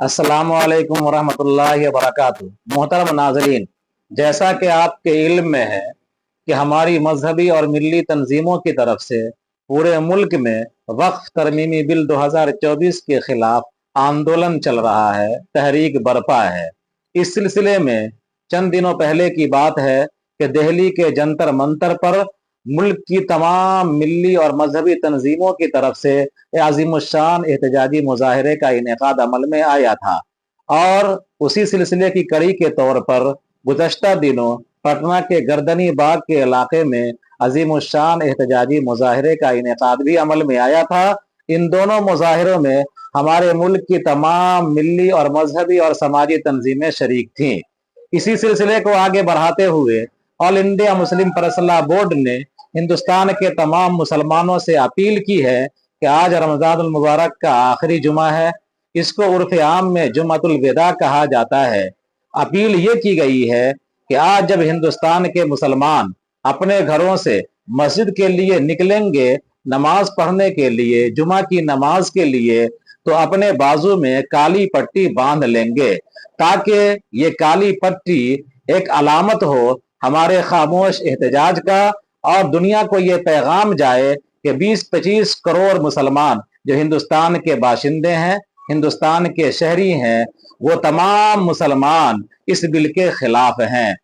अस्सलाम वालेकुम वरहमतुल्लाहि वबरकातुहू। मोहतरम नाज़रीन, जैसा कि आपके इल्म में है कि हमारी मजहबी और मिली तंजीमों की तरफ से पूरे मुल्क में वक्फ तरमीमी बिल 2024 के खिलाफ आंदोलन चल रहा है, तहरीक बरपा है। इस सिलसिले में चंद दिनों पहले की बात है कि दिल्ली के जंतर मंतर पर मुल्क की तमाम मिली और मजहबी तंजीमों की तरफ से आज़िमुश्शान एहतजाजी मुजाहरे का इनेकाद अमल में आया था और उसी सिलसिले की कड़ी के तौर पर गुज़श्ता दिनों पटना के गर्दनी बाग के इलाके में अजीमुश्शान एहतजाजी मुजाहरे का इनेकाद भी अमल में आया था। इन दोनों मुजाहरों में हमारे मुल्क की तमाम मिली और मजहबी और समाजी तंजीमें शरीक थीं। इसी सिलसिले को आगे बढ़ाते हुए ऑल इंडिया मुस्लिम परसला बोर्ड ने हिंदुस्तान के तमाम मुसलमानों से अपील की है कि आज रमजानुल मुबारक का आखिरी जुमा है। इसको उर्फ आम में जुमातुल विदा कहा जाता है। अपील ये की गई है कि आज जब हिंदुस्तान के मुसलमान अपने घरों से मस्जिद के लिए निकलेंगे नमाज पढ़ने के लिए, जुमा की नमाज के लिए, तो अपने बाजू में काली पट्टी बांध लेंगे ताकि ये काली पट्टी एक अलामत हो हमारे खामोश एहतजाज का और दुनिया को ये पैगाम जाए कि 20-25 करोड़ मुसलमान जो हिंदुस्तान के बाशिंदे हैं, हिंदुस्तान के शहरी हैं, वो तमाम मुसलमान इस बिल के खिलाफ हैं।